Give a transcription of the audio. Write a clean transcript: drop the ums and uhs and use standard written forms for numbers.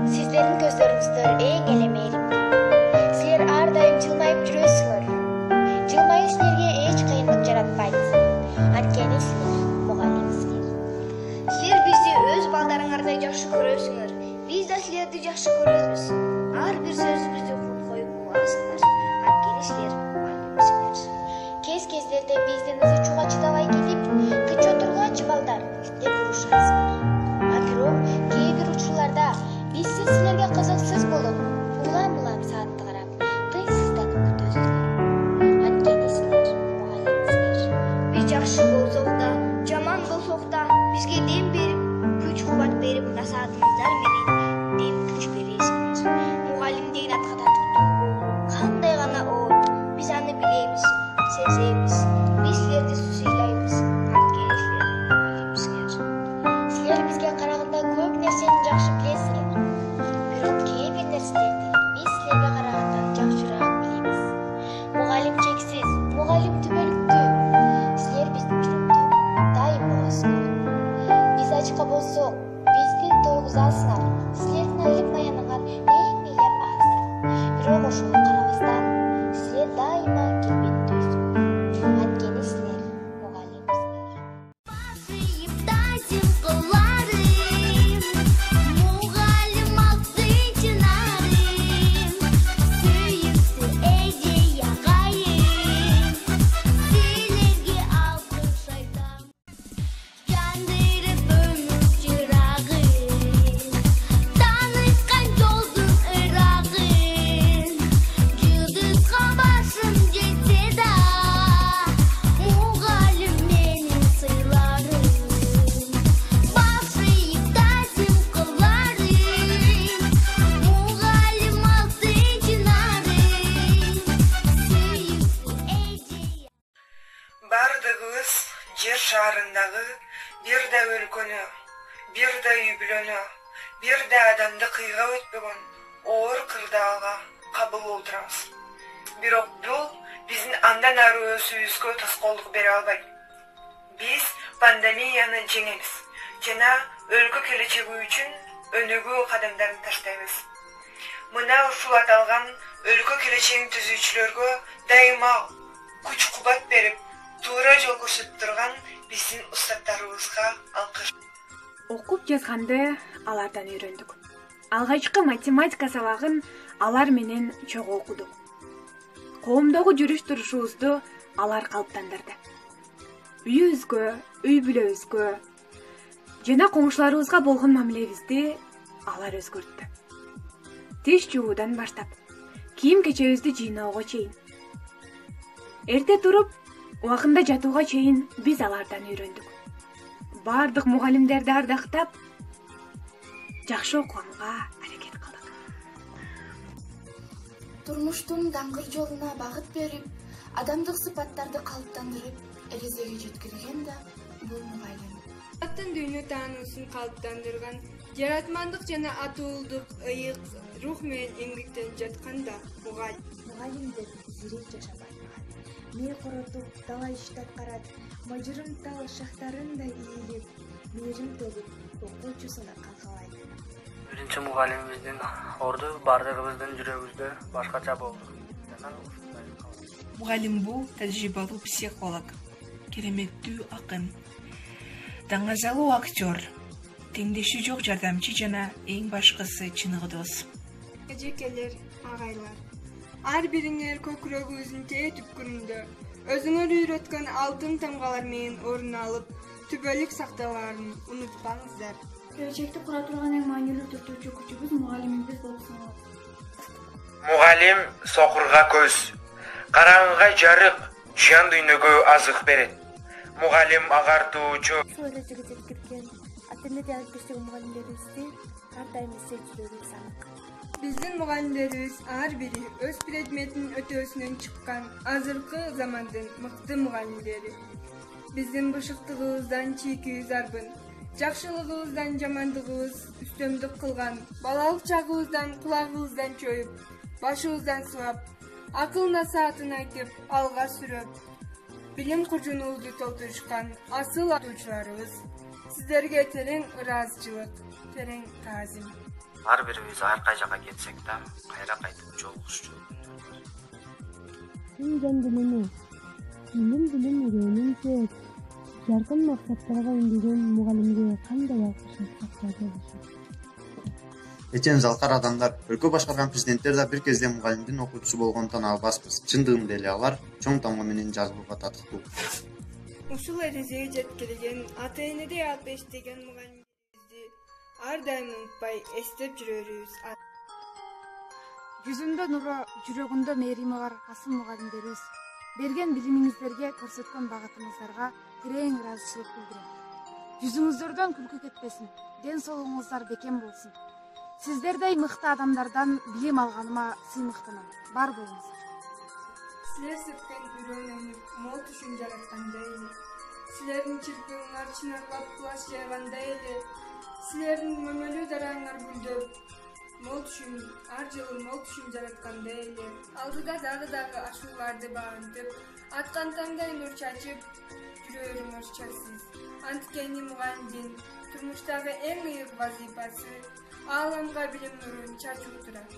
Sizlerin gözlerinizdir en elemeyelimdi. Sizler ar dayım jılmayıp жүрөсүңөр. Jılmayış sizlerge hiç kıyınlık yaratpaydı. Antkeni sizler mugallimsizler. Sizler bizi öz baldarыңардай жакшы көрөсүңөр. Biz de sizlerdi жакшы көрөбүз. Ар бир сөзүбүздү коюп угасыңар. Анткени sizler mugallimсиңер. Кез-кездерде биздин ызы чуга чыдабай келип, тынч отургунчу балдар деп урушасыздар. А бирок кээ бир учурларда biz sizlerge kızıksız bulup, ulan saatті qarab, тыйсызданып күтөсүздөр. Анткени sizler mugallimсиңер. Biz жакшы болсок да, жаман болсок да, бизге дем берип, күч-кубат берип, насаатыңыздар менен дем күч бересиңер. Мугалим деген атка татыктуу кандай гана оор, биз аны билебиз, сезебиз. Биз силерди сыйлайбыз. Анткени силер mugallimсиңер. Силер бизге караганда көп нерсени жакшы билесиңер. Бирок кээ бир нерселерди биз силерге караганда жакшыраак билебиз. Мугалим чексиз, мугалим түбөлүктүү. Силер биздин жүрөктө дайым болосуңар. Биз ачка болсок, бизди тойгузасыңар. Силердин айлык маяныңар эң эле аз. Бирок ошого карабастан, силер дайыма келбеттүүсүңөр. Анткени силер мугалимсиңер. Бардыгыбыз жер шарындагы бир да өлкөнү, бир да үй-бүлөнү, бир да адамды кыйгап өтпөгөн оор кырдаалга кабыл болдурабыз. Бирок бул биздин андан ары өсүүбүзгө тоскоолдук бере албайт. Биз пандемияны жеңебиз жана өлкө келечеги үчүн өнүгүү кадамдарын таштайбыз. Мына ушул аталган өлкө келечегин түзүүчүлөргө дайыма күч-кубат берип, туура жол көрсөтүп турган биздин устаттарыбызга алкыш. Окуп жазганды алардан үйрөндүк. Алгачкы математика сабагын алар менен чогуу окудук. Коомдогу жүрүш-турушубузду алар калыптандырды. Үйүбүзгө, үй-бүлөбүзгө жана коңшуларыбызга болгон мамилебизди алар өзгөрттү. Тиш жуудан баштап, кийим-кечебизди жыйноого чейин. Эрте туруп, убакында жатууга чейин биз алардан үйрөндүк. Бардык мугалимдерди ардактап, жакшы окуганга аракет кылдык. Турмуштун даңгыр жолуна багыт берип, адамдык сыпаттарды калыптандырып, эрезеге жеткирген да бул мугалим. Аттын дүйнө таануусун калыптандырган, жаратмандык жана атуулдук ыйык рух менен эмгектенип жаткан да мугалим. Мугалимдер зирек жашабайт. Мээ коротуп, дала ишти аткарат, мажырым тал шахтарындай ийилип, мээрим төгүп, окуучусуна калкалайт. Биринчи мугалимибиздин орду бардыгыбыздын жүрөгүбүздө башкача болду. Мугалим бул тажрыйбалуу психолог, кереметтүү акын, таңазалуу актер, теңдеши жок жардамчы жана эң башкысы чыныгы дос. Эжекелер, агайлар. Ар бириңер көкүрөгүңүздүн тээ түпкүрүндө өзүңөр үйрөткөн алтын тамгалар менен орун алып, түбөлүк сакталарын унутпаңыздар. Келечекти кура турган эң маанилүү түртүүчү күчүбүз мугалимибиз болуп саналат. Мугалим сокурга көз, караңгыга жарык, жан дүйнөгө азык берет. Мугалим агартуучу. Ушул эрежеге жеткирген ата-эне жауапкерчилиги мугалимдерибизди ар дайым эстетүүбүз анык. Биздин мугалимдерибиз ар бири өз предметин өтөөсүнөн чыккан азыркы замандын мыкты мугалимдери. Биздин бышыктыгыбыздан чийкибиз арбын, жакшылыгыбыздан жамандыгыбыз үстөмдүк кылган, балалык чагыбыздан кулагыбыздан чоюп, башыбыздан сылап, акыл насаатын айтып, алга сүрөп, билим кужунубузду толтурушкан асыл атуучуларыбыз. Сиздерге терең ыраазычылык, терең таазим. ар бирибиз ар кай жака кетсек да кайра кайтып жолугушчу күндөр бар. Тим жандылыны, билим үйрөнүүнчө жаркын максаттарга үндөгөн мугалимге кандай алкыш айтсак болот? Эчен залкар адамдар, өлкө башкарган президенттер да бир кезде мугалимдин окуучусу болгондон албаспыз. Чындыгында эле алар чоң тамга менен жазылууга татыктуу. Ушул эрежеге жеткирилген ата-энеде алып иштеген мугалимдерибизди ар дайым унутпай эстеп жүрөрүбүз. Жүзүндө нуру, жүрөгүндө мээрими бар асыл мугалимдерибиз берген билимиңиздерге, көрсөткөн багытыңыздарга терең ыраазычылык билдирем. Жүзүңүздөрдөн күлкү кетпесин, ден соолугуңуздар бекем болсун. Сиздердей мыкты адамдардан билим алганыма сыймыктанам. Бар болуңуздар. Силер сырткан үйрөнүп, мол түшүн жараткандай эле. Силердин чиркөөңөр чынарлап кулаш жайгандай эле. Силердин мөмөлүү дараңар гүлдөп, мол түшүн, ар жылы мол түшүн жараткандай эле. Алдыда дагы ашууларды багынтып, аткан таңдай нур чачып, жүрөрүңөр чаксыз. Анткени мугалимдин турмуштагы эң ыйык вазифасы ааламга билим нурун чачуу турат.